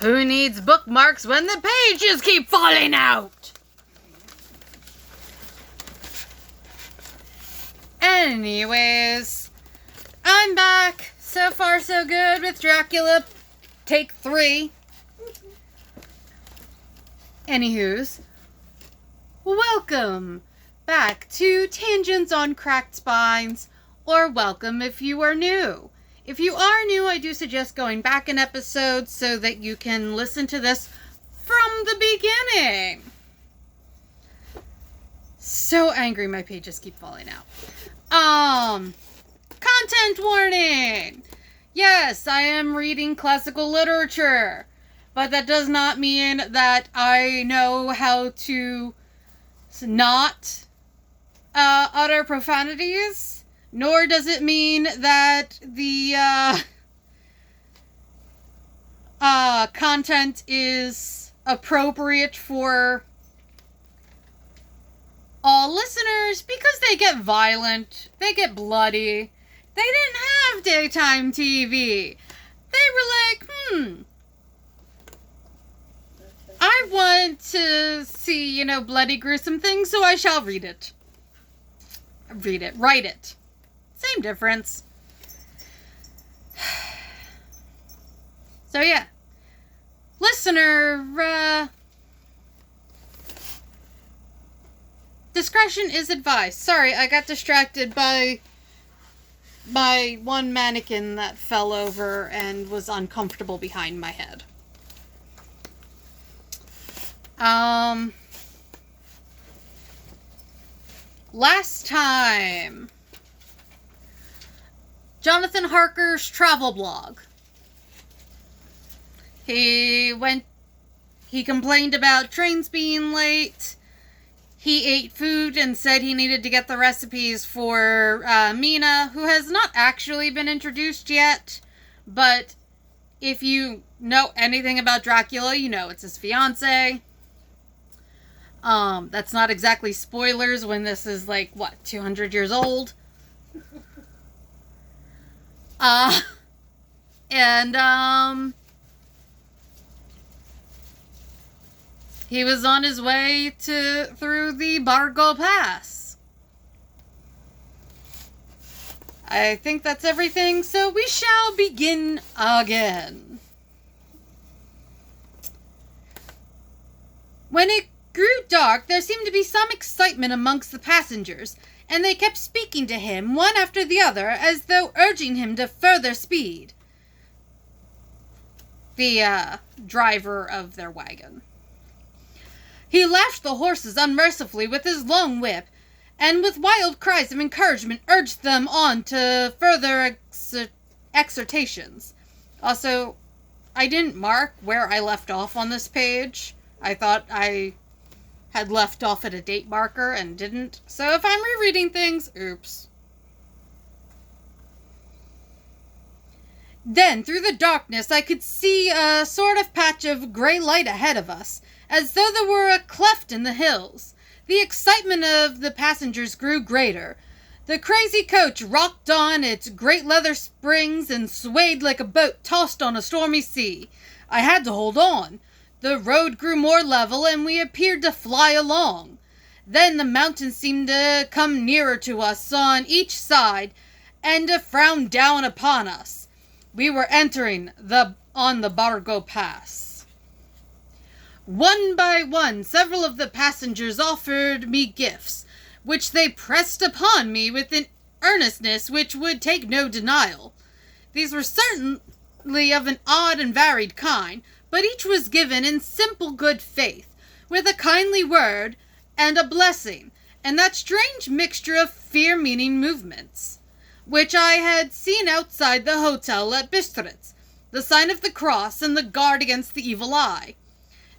Who needs bookmarks when the pages keep falling out? Anyways, I'm back. So far so good with Dracula. Take 3. Anywho's, welcome back to Tangents on Cracked Spines, or welcome if you are new. If you are new, I do suggest going back an episode so that you can listen to this from the beginning. So angry my pages keep falling out. Content warning! Yes, I am reading classical literature, but that does not mean that I know how to not utter profanities, nor does it mean that the content is appropriate for all listeners, because they get violent, they get bloody. They didn't have daytime TV. They were like, I want to see, bloody, gruesome things, so I shall read it. Write it. Same difference. So yeah. Listener, discretion is advised. Sorry, I got distracted by one mannequin that fell over and was uncomfortable behind my head. Last time, Jonathan Harker's travel blog. He complained about trains being late. He ate food and said he needed to get the recipes for Mina, who has not actually been introduced yet, but if you know anything about Dracula, you know it's his fiancé. That's not exactly spoilers when this is 200 years old. He was on his way through the Bargo Pass. I think that's everything, so we shall begin again. When it grew dark, there seemed to be some excitement amongst the passengers, and they kept speaking to him, one after the other, as though urging him to further speed. The driver of their wagon. He lashed the horses unmercifully with his long whip, and with wild cries of encouragement urged them on to further exhortations. Also, I didn't mark where I left off on this page. I thought I had left off at a date marker and didn't. So if I'm rereading things, oops. Then, through the darkness, I could see a sort of patch of gray light ahead of us, as though there were a cleft in the hills. The excitement of the passengers grew greater. The crazy coach rocked on its great leather springs and swayed like a boat tossed on a stormy sea. I had to hold on. The road grew more level, and we appeared to fly along. Then the mountains seemed to come nearer to us on each side, and to frown down upon us. We were entering on the Bargo Pass. One by one, several of the passengers offered me gifts, which they pressed upon me with an earnestness which would take no denial. These were certainly of an odd and varied kind, but each was given in simple good faith, with a kindly word and a blessing, and that strange mixture of fear-meaning movements, which I had seen outside the hotel at Bistritz, the sign of the cross and the guard against the evil eye.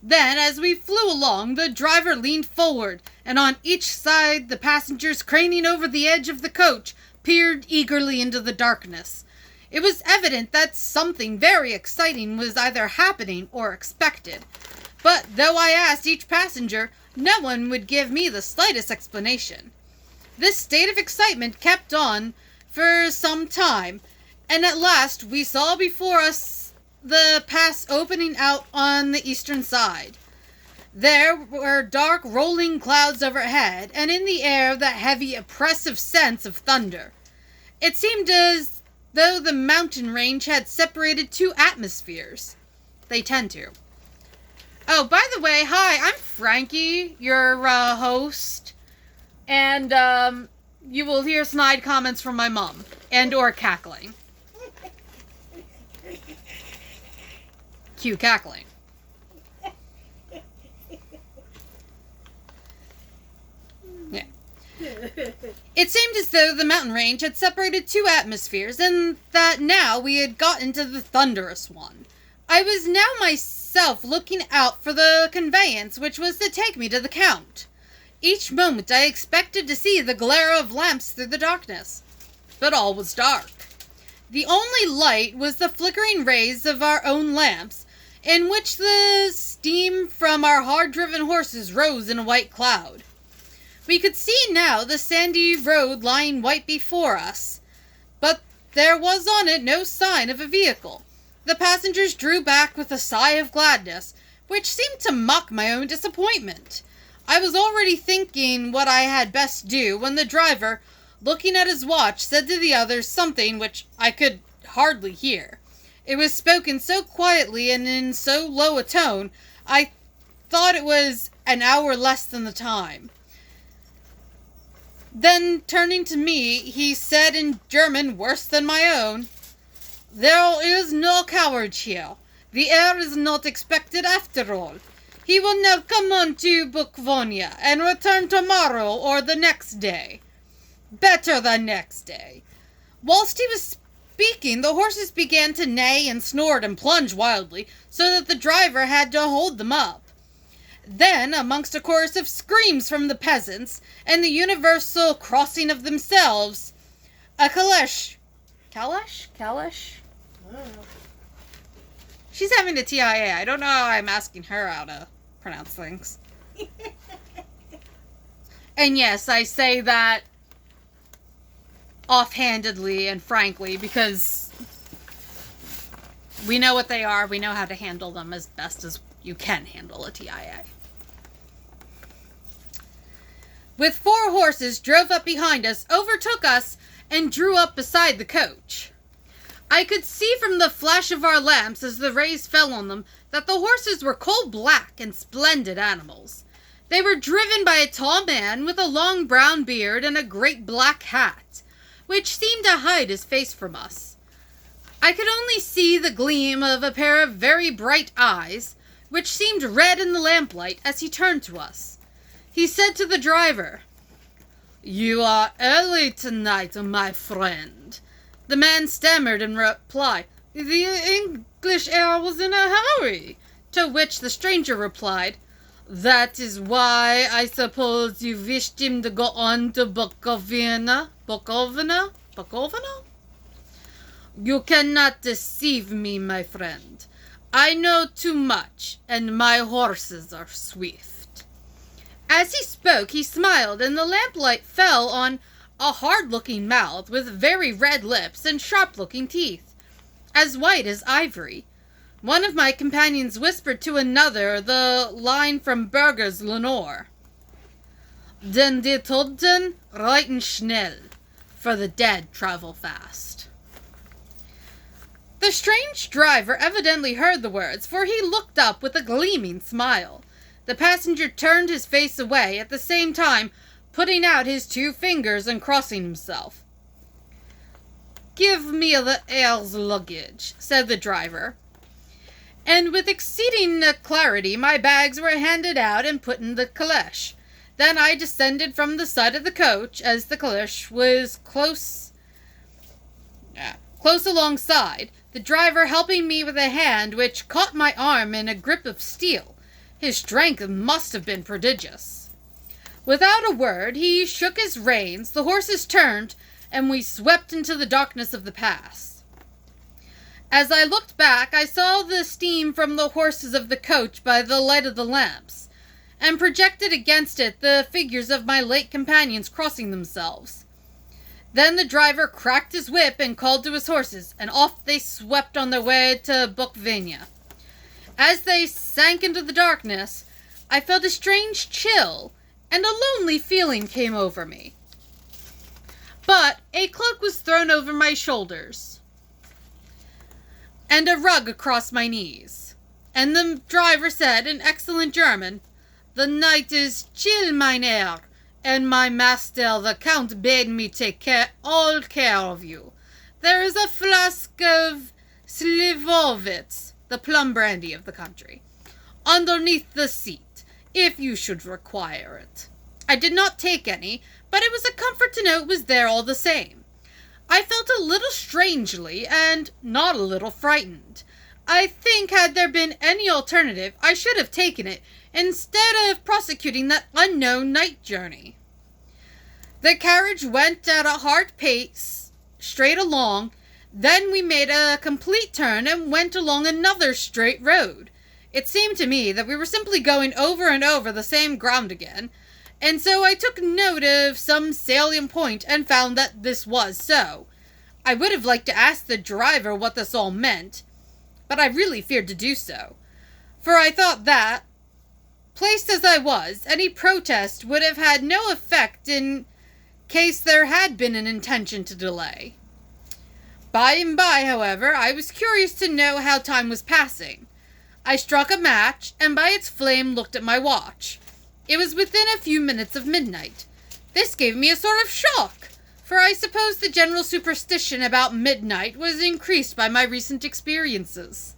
Then, as we flew along, the driver leaned forward, and on each side the passengers, craning over the edge of the coach, peered eagerly into the darkness. It was evident that something very exciting was either happening or expected. But though I asked each passenger, no one would give me the slightest explanation. This state of excitement kept on for some time, and at last we saw before us the pass opening out on the eastern side. There were dark rolling clouds overhead, and in the air that heavy, oppressive sense of thunder. It seemed as though the mountain range had separated two atmospheres. They tend to. Oh, by the way, hi, I'm Frankie, your host, and you will hear snide comments from my mom, and or cackling. Cue cackling. Yeah. It seemed as though the mountain range had separated two atmospheres, and that now we had got into the thunderous one. I was now myself looking out for the conveyance which was to take me to the Count. Each moment I expected to see the glare of lamps through the darkness, but all was dark. The only light was the flickering rays of our own lamps, in which the steam from our hard-driven horses rose in a white cloud. We could see now the sandy road lying white before us, but there was on it no sign of a vehicle. The passengers drew back with a sigh of gladness, which seemed to mock my own disappointment. I was already thinking what I had best do, when the driver, looking at his watch, said to the others something which I could hardly hear. It was spoken so quietly and in so low a tone, I thought it was an hour less than the time. Then, turning to me, he said in German worse than my own, "There is no carriage here. The heir is not expected after all. He will now come on to Bukowania and return tomorrow or the next day. Better the next day." Whilst he was speaking, the horses began to neigh and snort and plunge wildly, so that the driver had to hold them up. Then, amongst a chorus of screams from the peasants, and the universal crossing of themselves, a caleche? She's having a TIA. I don't know how I'm asking her how to pronounce things. And yes, I say that offhandedly and frankly, because we know what they are. We know how to handle them as best as you can handle a TIA. With 4 horses drove up behind us, overtook us, and drew up beside the coach. I could see from the flash of our lamps as the rays fell on them that the horses were coal-black and splendid animals. They were driven by a tall man with a long brown beard and a great black hat, which seemed to hide his face from us. I could only see the gleam of a pair of very bright eyes, which seemed red in the lamplight as he turned to us. He said to the driver, "You are early tonight, my friend." The man stammered in reply, "The English heir was in a hurry," to which the stranger replied, "That is why I suppose you wished him to go on to Bukovina? You cannot deceive me, my friend. I know too much, and my horses are swift." As he spoke, he smiled, and the lamplight fell on a hard-looking mouth with very red lips and sharp-looking teeth, as white as ivory. One of my companions whispered to another the line from Berger's Lenore, "Den die Toten reiten schnell," for the dead travel fast. The strange driver evidently heard the words, for he looked up with a gleaming smile. The passenger turned his face away, at the same time putting out his 2 fingers and crossing himself. "Give me the heir's luggage," said the driver. And with exceeding clarity my bags were handed out and put in the caleche. Then I descended from the side of the coach, as the caleche was close alongside, the driver helping me with a hand which caught my arm in a grip of steel. His strength must have been prodigious. Without a word, he shook his reins, the horses turned, and we swept into the darkness of the pass. As I looked back, I saw the steam from the horses of the coach by the light of the lamps, and projected against it the figures of my late companions crossing themselves. Then the driver cracked his whip and called to his horses, and off they swept on their way to Bukvania. As they sank into the darkness, I felt a strange chill, and a lonely feeling came over me. But a cloak was thrown over my shoulders, and a rug across my knees. And the driver said in excellent German, "The night is chill, mein Herr, and my master, the Count, bade me take all care of you. There is a flask of Slivovitz, the plum brandy of the country, underneath the seat, if you should require it." I did not take any, but it was a comfort to know it was there all the same. I felt a little strangely, and not a little frightened. I think had there been any alternative, I should have taken it, instead of prosecuting that unknown night journey. The carriage went at a hard pace, straight along. Then we made a complete turn and went along another straight road. It seemed to me that we were simply going over and over the same ground again, and so I took note of some salient point and found that this was so. I would have liked to ask the driver what this all meant, but I really feared to do so, for I thought that, placed as I was, any protest would have had no effect in case there had been an intention to delay. By and by, however, I was curious to know how time was passing. I struck a match, and by its flame looked at my watch. It was within a few minutes of midnight. This gave me a sort of shock, for I suppose the general superstition about midnight was increased by my recent experiences.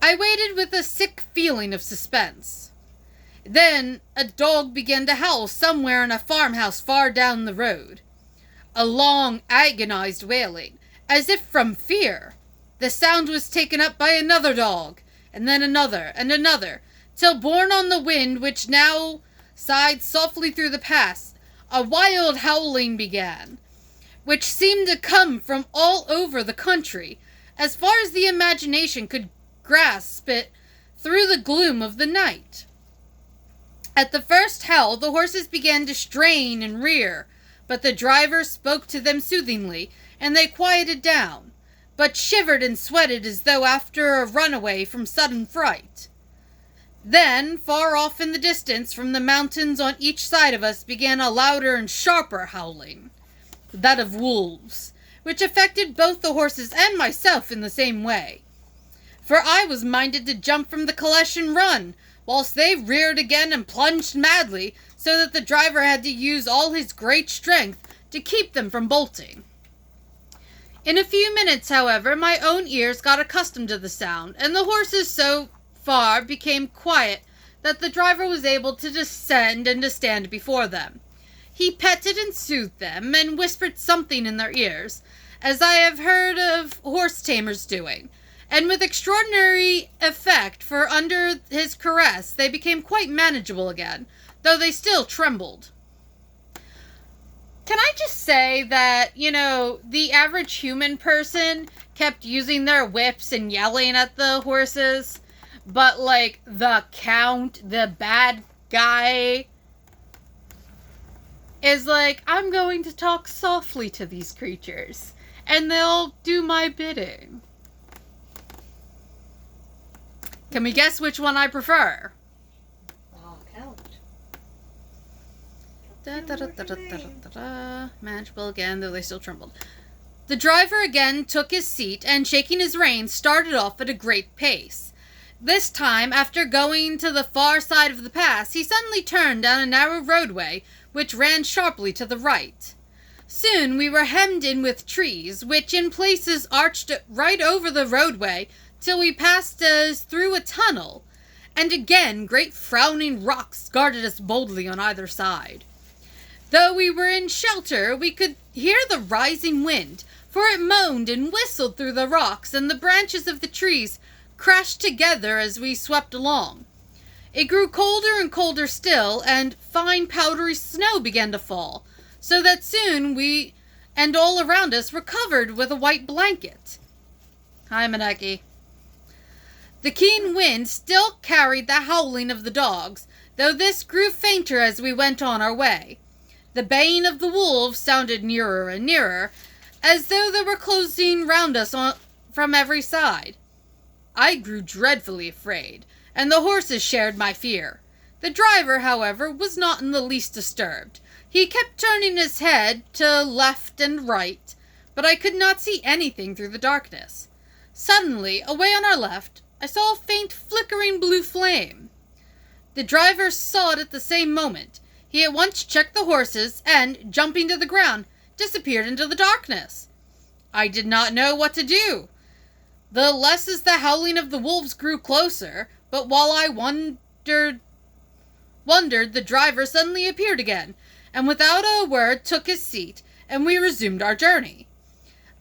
I waited with a sick feeling of suspense. Then a dog began to howl somewhere in a farmhouse far down the road. A long, agonized wailing, as if from fear. The sound was taken up by another dog, and then another, and another, till borne on the wind which now sighed softly through the pass, a wild howling began, which seemed to come from all over the country, as far as the imagination could grasp it through the gloom of the night. At the first howl, the horses began to strain and rear, but the driver spoke to them soothingly, and they quieted down, but shivered and sweated as though after a runaway from sudden fright. Then, far off in the distance, from the mountains on each side of us, began a louder and sharper howling, that of wolves, which affected both the horses and myself in the same way. For I was minded to jump from the caleche and run, whilst they reared again and plunged madly, so that the driver had to use all his great strength to keep them from bolting. In a few minutes, however, my own ears got accustomed to the sound, and the horses so far became quiet that the driver was able to descend and to stand before them. He petted and soothed them, and whispered something in their ears, as I have heard of horse tamers doing, and with extraordinary effect, for under his caress they became quite manageable again, though they still trembled. Can I just say that, the average human person kept using their whips and yelling at the horses, but, the Count, the bad guy, is I'm going to talk softly to these creatures, and they'll do my bidding. Can we guess which one I prefer? Count. Manageable again, though they still trembled. The driver again took his seat, and shaking his reins, started off at a great pace. This time, after going to the far side of the pass, he suddenly turned down a narrow roadway, which ran sharply to the right. Soon we were hemmed in with trees, which in places arched right over the roadway, till we passed us through a tunnel, and again great frowning rocks guarded us boldly on either side. Though we were in shelter, we could hear the rising wind, for it moaned and whistled through the rocks, and the branches of the trees crashed together as we swept along. It grew colder and colder still, and fine powdery snow began to fall, so that soon we and all around us were covered with a white blanket. Hi, Maneki. The keen wind still carried the howling of the dogs, though this grew fainter as we went on our way. The baying of the wolves sounded nearer and nearer, as though they were closing round us from every side. I grew dreadfully afraid, and the horses shared my fear. The driver, however, was not in the least disturbed. He kept turning his head to left and right, but I could not see anything through the darkness. Suddenly, away on our left, I saw a faint flickering blue flame. The driver saw it at the same moment. He at once checked the horses and, jumping to the ground, disappeared into the darkness. I did not know what to do. The less as the howling of the wolves grew closer, but while I wondered, the driver suddenly appeared again, and without a word took his seat, and we resumed our journey.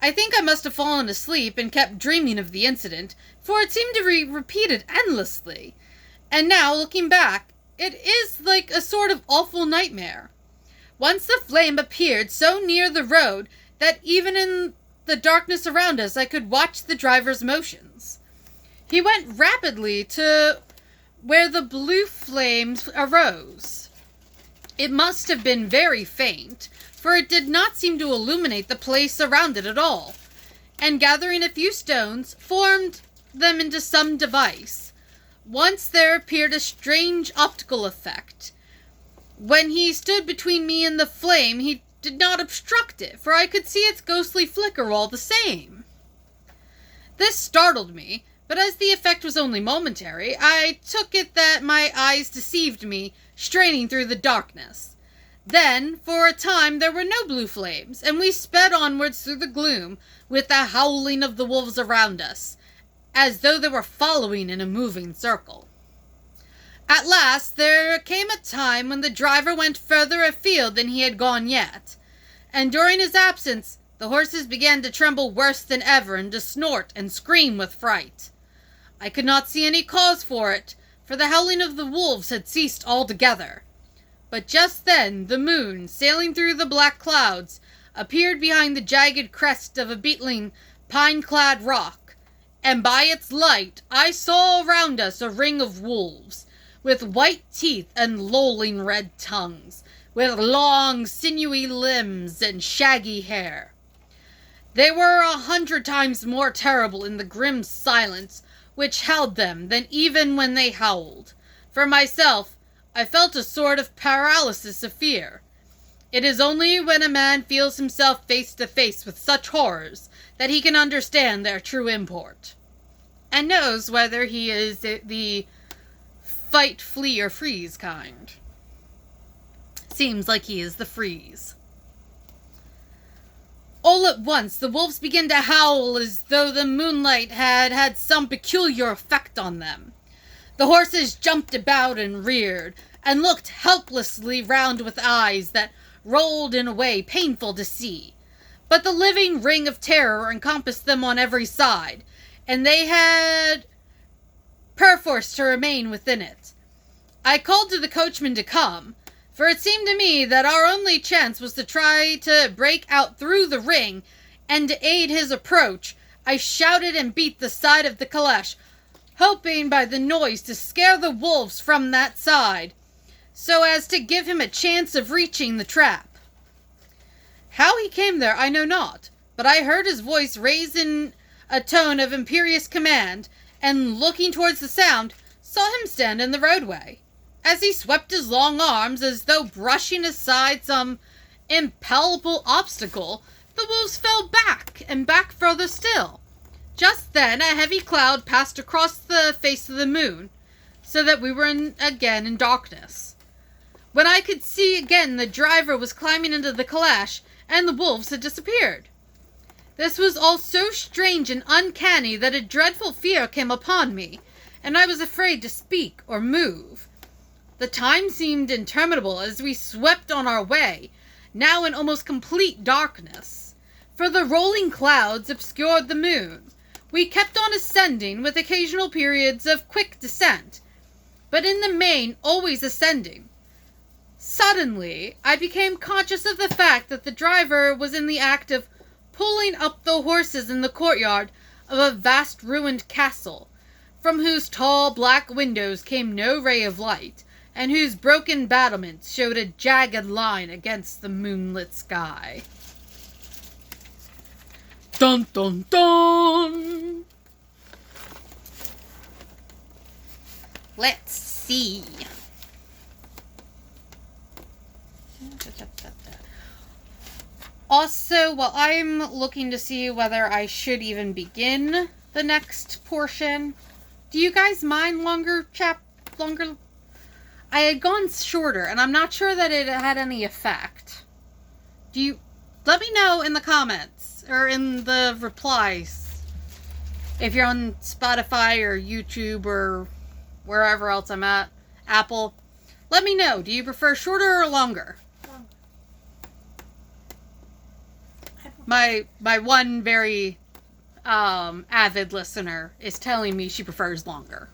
I think I must have fallen asleep and kept dreaming of the incident, for it seemed to be repeated endlessly. And now, looking back, it is like a sort of awful nightmare. Once the flame appeared so near the road that even in the darkness around us I could watch the driver's motions. He went rapidly to where the blue flames arose. It must have been very faint, for it did not seem to illuminate the place around it at all, and gathering a few stones, formed them into some device. Once there appeared a strange optical effect. When he stood between me and the flame, he did not obstruct it, for I could see its ghostly flicker all the same. This startled me, but as the effect was only momentary, I took it that my eyes deceived me, straining through the darkness. Then, for a time, there were no blue flames, and we sped onwards through the gloom, with the howling of the wolves around us, as though they were following in a moving circle. At last, there came a time when the driver went further afield than he had gone yet, and during his absence, the horses began to tremble worse than ever and to snort and scream with fright. I could not see any cause for it, for the howling of the wolves had ceased altogether. But just then the moon, sailing through the black clouds, appeared behind the jagged crest of a beetling, pine-clad rock, and by its light I saw around us a ring of wolves, with white teeth and lolling red tongues, with long, sinewy limbs and shaggy hair. They were 100 times more terrible in the grim silence which held them than even when they howled. For myself, I felt a sort of paralysis of fear. It is only when a man feels himself face to face with such horrors that he can understand their true import, and knows whether he is the fight, flee, or freeze kind. Seems like he is the freeze. All at once, the wolves began to howl as though the moonlight had had some peculiar effect on them. The horses jumped about and reared, and looked helplessly round with eyes that rolled in a way painful to see. But the living ring of terror encompassed them on every side, and they had perforce to remain within it. I called to the coachman to come, for it seemed to me that our only chance was to try to break out through the ring, and to aid his approach, I shouted and beat the side of the caleche, hoping by the noise to scare the wolves from that side, so as to give him a chance of reaching the trap. How he came there I know not, but I heard his voice raised in a tone of imperious command, and looking towards the sound, saw him stand in the roadway. As he swept his long arms as though brushing aside some impalpable obstacle, the wolves fell back, and back further still. Just then a heavy cloud passed across the face of the moon, so that we were again in darkness. When I could see again, the driver was climbing into the caleche, and the wolves had disappeared. This was all so strange and uncanny that a dreadful fear came upon me, and I was afraid to speak or move. The time seemed interminable as we swept on our way, now in almost complete darkness, for the rolling clouds obscured the moon. We kept on ascending, with occasional periods of quick descent, but in the main always ascending. Suddenly, I became conscious of the fact that the driver was in the act of pulling up the horses in the courtyard of a vast ruined castle, from whose tall black windows came no ray of light, and whose broken battlements showed a jagged line against the moonlit sky. Dun dun dun! Let's see. Also, while I'm looking to see whether I should even begin the next portion, do you guys mind longer? I had gone shorter, and I'm not sure that it had any effect. Let me know in the comments, or in the replies, if you're on Spotify, or YouTube, or wherever else I'm at, Apple. Let me know, do you prefer shorter or longer? My one very avid listener is telling me she prefers longer.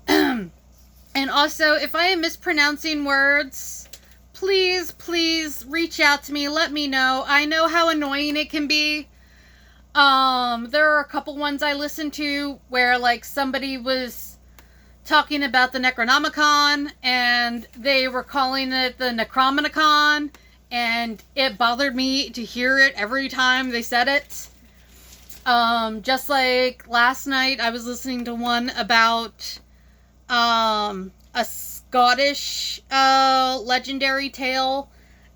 And also, if I am mispronouncing words, please reach out to me. Let me know. I know how annoying it can be. There are a couple ones I listened to where, like, somebody was talking about the Necronomicon, and they were calling it the Necromonicon, and it bothered me to hear it every time they said it. Just like last night, I was listening to one about a Scottish legendary tale,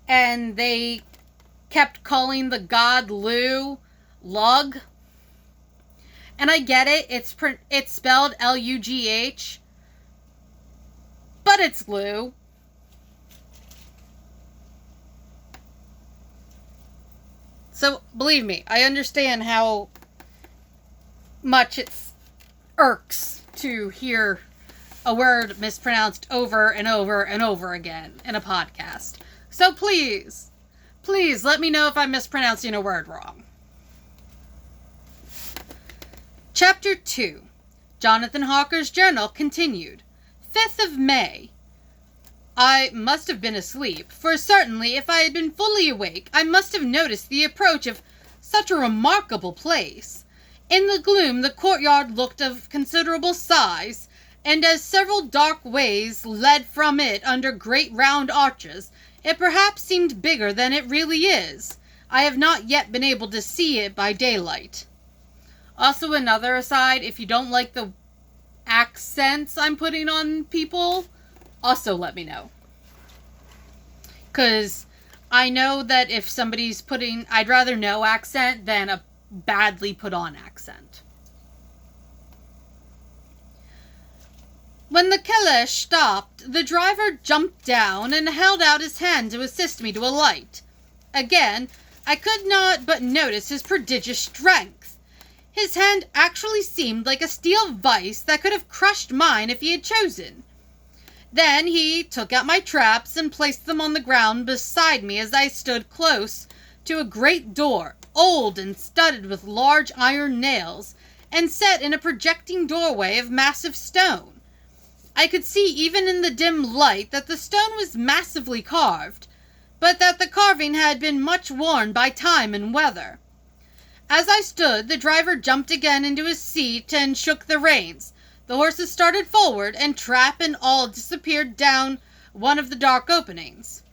and they kept calling the god Lugh Lug. And I get it, it's spelled L-U-G-H, but it's Lugh. So, believe me, I understand how much it irks to hear a word mispronounced over and over and over again in a podcast. So please let me know if I'm mispronouncing a word wrong. Chapter 2. Jonathan Harker's journal continued. 5th of May. I must have been asleep, for certainly if I had been fully awake, I must have noticed the approach of such a remarkable place. In the gloom, the courtyard looked of considerable size, and as several dark ways led from it under great round arches, it perhaps seemed bigger than it really is. I have not yet been able to see it by daylight. Also, another aside, if you don't like the accents I'm putting on people, also let me know. Because I know that if somebody's putting, I'd rather no accent than a badly put on accent. When the caleche stopped, the driver jumped down and held out his hand to assist me to alight. Again, I could not but notice his prodigious strength. His hand actually seemed like a steel vice that could have crushed mine if he had chosen. Then he took out my traps and placed them on the ground beside me as I stood close to a great door, old and studded with large iron nails, and set in a projecting doorway of massive stone. I could see even in the dim light that the stone was massively carved, but that the carving had been much worn by time and weather. As I stood, the driver jumped again into his seat and shook the reins. The horses started forward, and trap and all disappeared down one of the dark openings.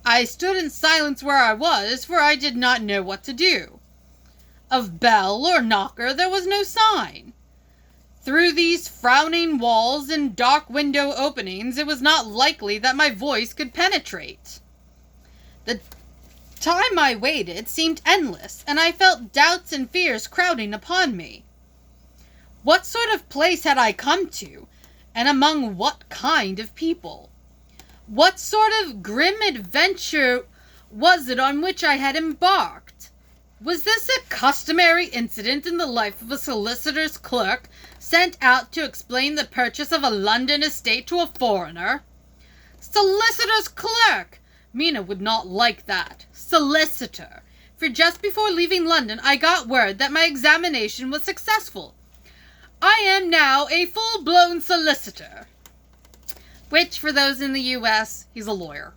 I stood in silence where I was, for I did not know what to do. Of bell or knocker there was no sign. Through these frowning walls and dark window openings it was not likely that my voice could penetrate. The time I waited seemed endless, and I felt doubts and fears crowding upon me. What sort of place had I come to, and among what kind of people? What sort of grim adventure was it on which I had embarked? Was this a customary incident in the life of a solicitor's clerk sent out to explain the purchase of a London estate to a foreigner? Solicitor's clerk! Mina would not like that. Solicitor. For just before leaving London, I got word that my examination was successful. I am now a full-blown solicitor. Which, for those in the U.S., he's a lawyer.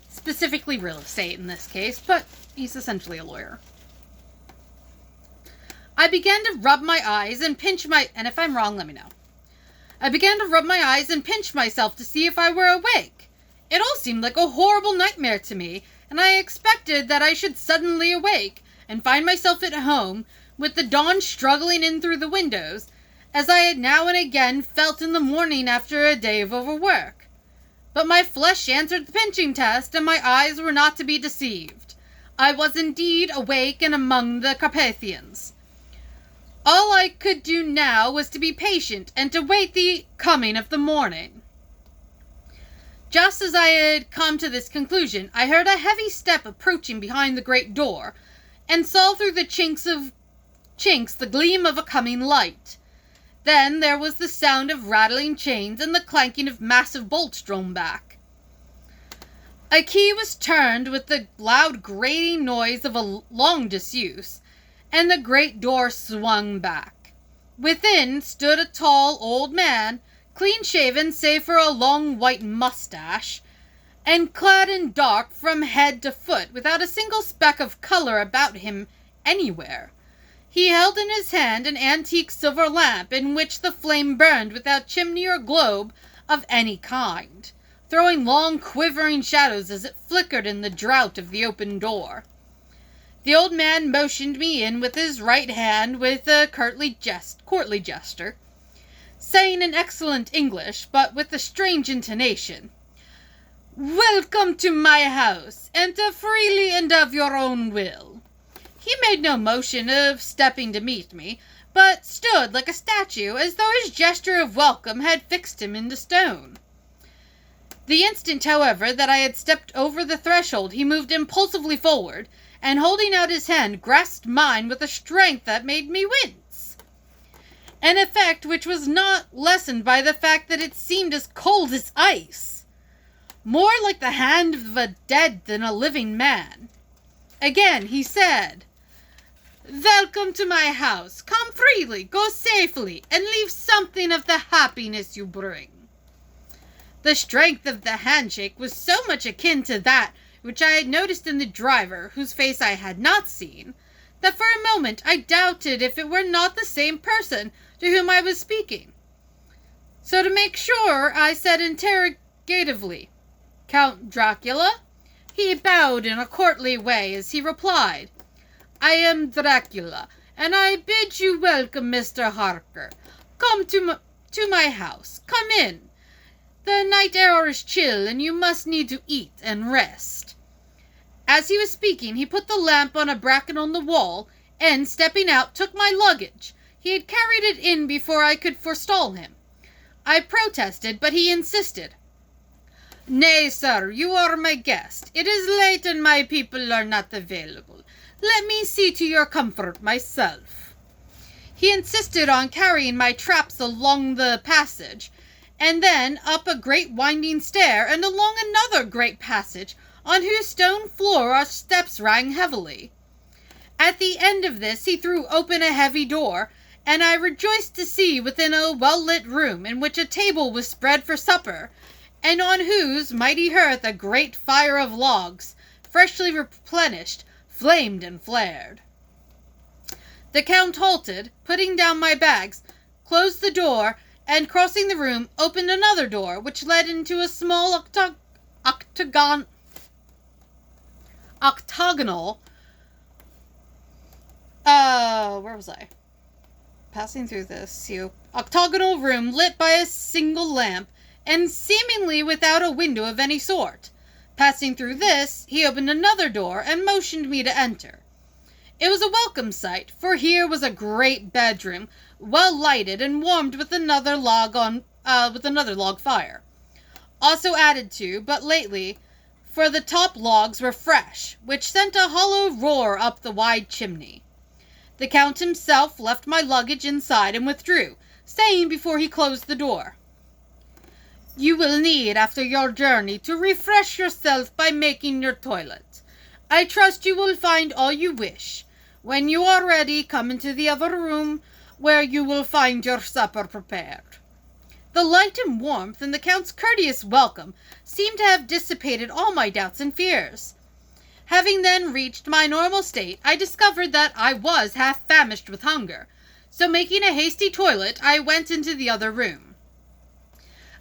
Specifically real estate in this case, but he's essentially a lawyer. I began to rub my eyes and pinch and if I'm wrong, let me know. I began to rub my eyes and pinch myself to see if I were awake. It all seemed like a horrible nightmare to me, and I expected that I should suddenly awake and find myself at home, with the dawn struggling in through the windows, as I had now and again felt in the morning after a day of overwork. But my flesh answered the pinching test, and my eyes were not to be deceived. I was indeed awake and among the Carpathians. All I could do now was to be patient and to wait the coming of the morning. Just as I had come to this conclusion, I heard a heavy step approaching behind the great door, and saw through the chinks the gleam of a coming light. Then there was the sound of rattling chains and the clanking of massive bolts drawn back. A key was turned with the loud grating noise of a long disuse, and the great door swung back. Within stood a tall old man, clean-shaven save for a long white mustache, and clad in dark from head to foot, without a single speck of color about him anywhere. He held in his hand an antique silver lamp in which the flame burned without chimney or globe of any kind, throwing long quivering shadows as it flickered in the draught of the open door. The old man motioned me in with his right hand with a courtly gesture, saying in excellent English, but with a strange intonation, "Welcome to my house. Enter freely and of your own will." He made no motion of stepping to meet me, but stood like a statue, as though his gesture of welcome had fixed him into stone. The instant, however, that I had stepped over the threshold, he moved impulsively forward, and holding out his hand, grasped mine with a strength that made me wince. An effect which was not lessened by the fact that it seemed as cold as ice, more like the hand of a dead than a living man. Again he said, "Welcome to my house. Come freely, go safely, and leave something of the happiness you bring." The strength of the handshake was so much akin to that which I had noticed in the driver, whose face I had not seen, that for a moment I doubted if it were not the same person to whom I was speaking. So to make sure, I said interrogatively, "Count Dracula?" He bowed in a courtly way as he replied, "I am Dracula, and I bid you welcome, Mr. Harker. Come to my house. Come in. The night air is chill, and you must need to eat and rest." As he was speaking, he put the lamp on a bracket on the wall, and, stepping out, took my luggage. He had carried it in before I could forestall him. I protested, but he insisted. "Nay, sir, you are my guest. It is late and my people are not available. Let me see to your comfort myself." He insisted on carrying my traps along the passage, and then up a great winding stair and along another great passage, on whose stone floor our steps rang heavily. At the end of this he threw open a heavy door, and I rejoiced to see within a well-lit room in which a table was spread for supper, and on whose mighty hearth a great fire of logs, freshly replenished, flamed and flared. The Count halted, putting down my bags, closed the door, and crossing the room, opened another door, which led into a small octagonal where was I? Passing through this octagonal room lit by a single lamp, and seemingly without a window of any sort. Passing through this, he opened another door and motioned me to enter. It was a welcome sight, for here was a great bedroom, well lighted and warmed with another log fire, also added to, but lately, for the top logs were fresh, which sent a hollow roar up the wide chimney. The Count himself left my luggage inside and withdrew, saying before he closed the door, "You will need, after your journey, to refresh yourself by making your toilet. I trust you will find all you wish. When you are ready, come into the other room, where you will find your supper prepared." The light and warmth and the Count's courteous welcome seemed to have dissipated all my doubts and fears. Having then reached my normal state, I discovered that I was half famished with hunger, so making a hasty toilet, I went into the other room.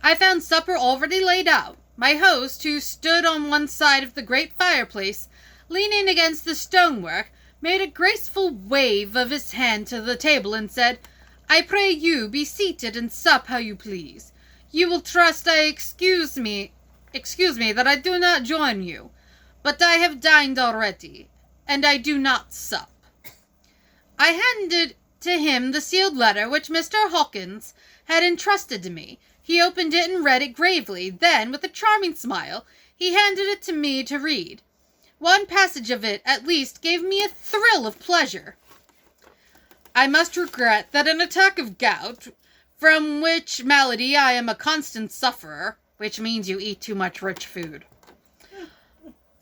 I found supper already laid out. My host, who stood on one side of the great fireplace, leaning against the stonework, made a graceful wave of his hand to the table and said, "I pray you be seated and sup how you please. You will trust I excuse me that I do not join you, but I have dined already, and I do not sup." I handed to him the sealed letter which Mr. Hawkins had entrusted to me. He opened it and read it gravely. Then, with a charming smile, he handed it to me to read. One passage of it, at least, gave me a thrill of pleasure. "I must regret that an attack of gout, from which malady I am a constant sufferer," which means you eat too much rich food,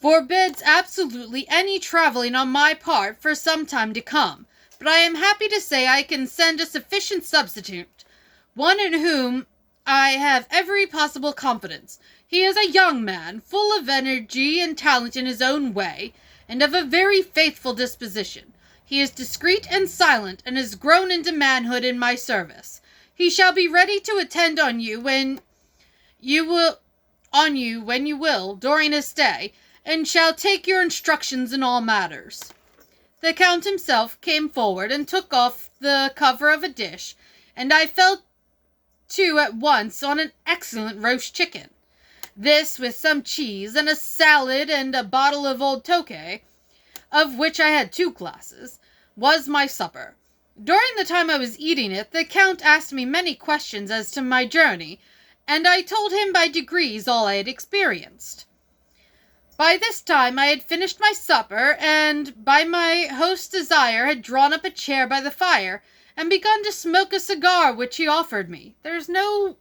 "forbids absolutely any traveling on my part for some time to come, but I am happy to say I can send a sufficient substitute, one in whom I have every possible confidence. He is a young man, full of energy and talent in his own way, and of a very faithful disposition. He is discreet and silent, and has grown into manhood in my service. He shall be ready to attend on you when you will during his stay, and shall take your instructions in all matters." The Count himself came forward and took off the cover of a dish, and I fell to at once on an excellent roast chicken. This, with some cheese, and a salad, and a bottle of old Tokay, of which I had 2 glasses, was my supper. During the time I was eating it, the Count asked me many questions as to my journey, and I told him by degrees all I had experienced. By this time I had finished my supper, and by my host's desire had drawn up a chair by the fire, and begun to smoke a cigar which he offered me. There's no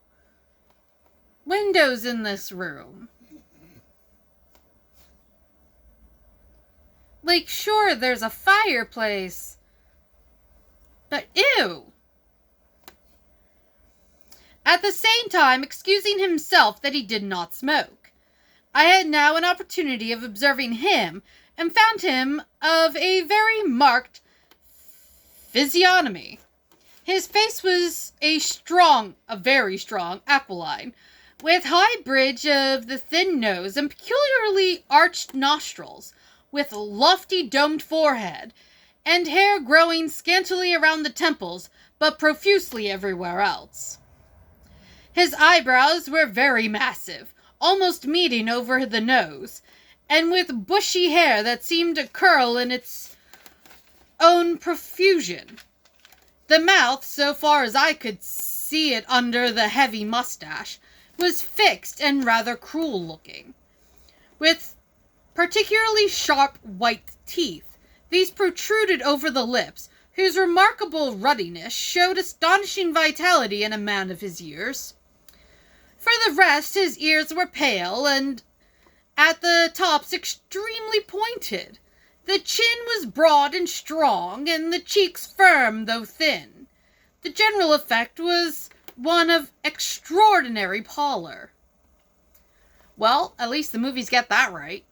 windows in this room. Like, sure, there's a fireplace, but ew. At the same time excusing himself that he did not smoke. I had now an opportunity of observing him, and found him of a very marked physiognomy. His face was a very strong aquiline, with high bridge of the thin nose and peculiarly arched nostrils, with lofty domed forehead, and hair growing scantily around the temples, but profusely everywhere else. His eyebrows were very massive, almost meeting over the nose, and with bushy hair that seemed to curl in its own profusion. The mouth, so far as I could see it under the heavy mustache, was fixed and rather cruel-looking, with particularly sharp white teeth. These protruded over the lips, whose remarkable ruddiness showed astonishing vitality in a man of his years. For the rest, his ears were pale, and at the tops extremely pointed. The chin was broad and strong, and the cheeks firm though thin. The general effect was one of extraordinary pallor. Well, at least the movies get that right.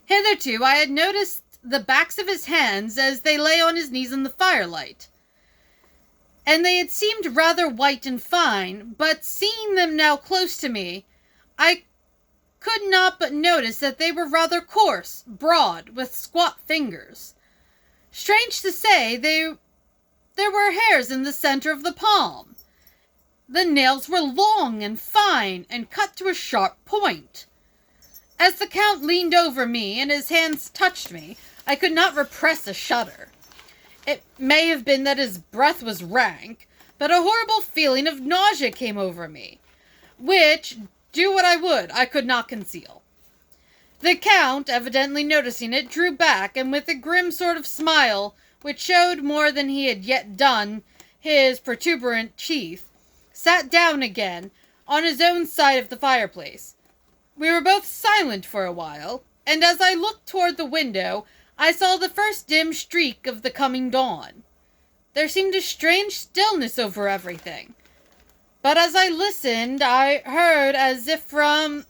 Hitherto, I had noticed the backs of his hands as they lay on his knees in the firelight, and they had seemed rather white and fine, but seeing them now close to me, I could not but notice that they were rather coarse, broad, with squat fingers. Strange to say, there were hairs in the center of the palm. The nails were long and fine, and cut to a sharp point. As the Count leaned over me, and his hands touched me, I could not repress a shudder. It may have been that his breath was rank, but a horrible feeling of nausea came over me, which, do what I would, I could not conceal. The Count, evidently noticing it, drew back, and with a grim sort of smile, which showed more than he had yet done his protuberant teeth, sat down again on his own side of the fireplace. We were both silent for a while, and as I looked toward the window, I saw the first dim streak of the coming dawn. There seemed a strange stillness over everything. But as I listened, I heard, as if from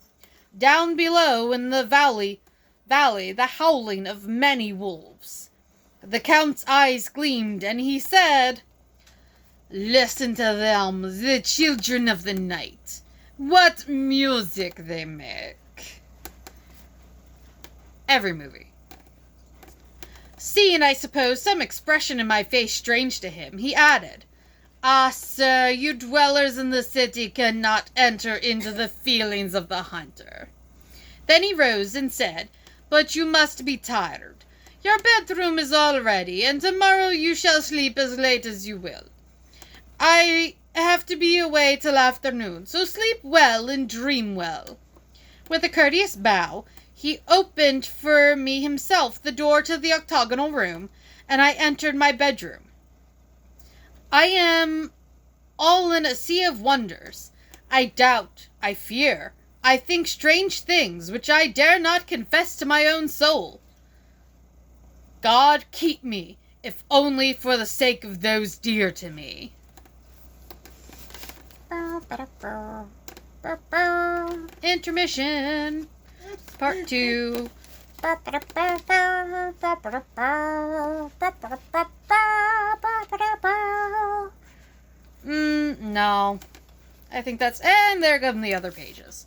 Down below in the valley, the howling of many wolves. The Count's eyes gleamed, and he said, "Listen to them, the children of the night. What music they make." Every movie. Seeing, I suppose, some expression in my face strange to him, he added, "Ah, sir, you dwellers in the city cannot enter into the feelings of the hunter." Then he rose and said, "But you must be tired. Your bedroom is all ready, and tomorrow you shall sleep as late as you will. I have to be away till afternoon, so sleep well and dream well." With a courteous bow, he opened for me himself the door to the octagonal room, and I entered my bedroom. I am all in a sea of wonders. I doubt, I fear, I think strange things which I dare not confess to my own soul. God keep me, if only for the sake of those dear to me. Intermission. Part 2. No. I think that's... And there come the other pages.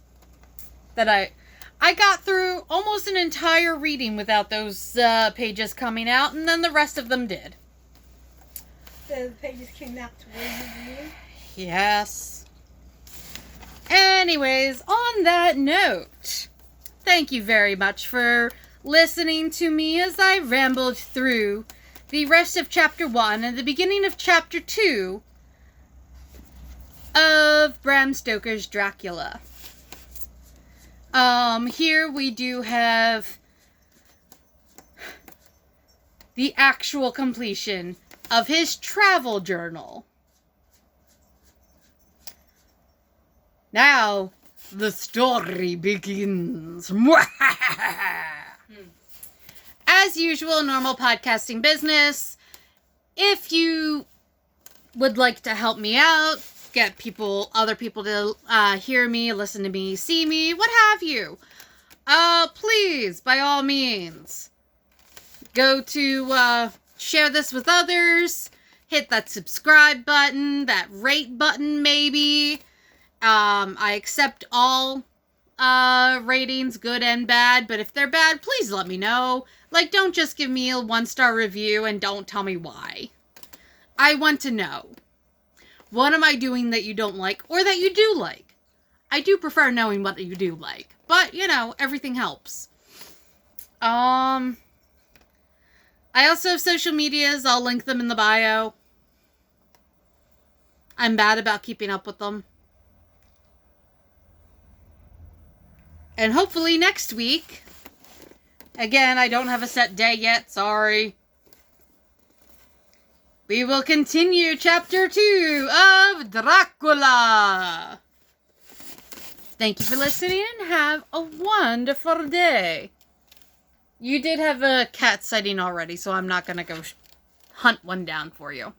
That I got through almost an entire reading without those pages coming out, and then the rest of them did. The pages came out to where you were? Yes. Anyways, on that note, thank you very much for listening to me as I rambled through the rest of Chapter 1 and the beginning of Chapter 2 of Bram Stoker's Dracula. Here we do have the actual completion of his travel journal. Now, the story begins. As usual, normal podcasting business. If you would like to help me out, get other people to hear me, listen to me, see me, what have you, please, by all means, go to share this with others, hit that subscribe button, that rate button maybe. I accept all ratings, good and bad, but if they're bad, please let me know. Like, don't just give me a 1-star review and don't tell me why. I want to know. What am I doing that you don't like, or that you do like? I do prefer knowing what you do like, but, you know, everything helps. I also have social medias. I'll link them in the bio. I'm bad about keeping up with them. And hopefully next week, again, I don't have a set day yet, sorry, we will continue Chapter 2 of Dracula. Thank you for listening and have a wonderful day. You did have a cat sighting already, so I'm not going to go hunt one down for you.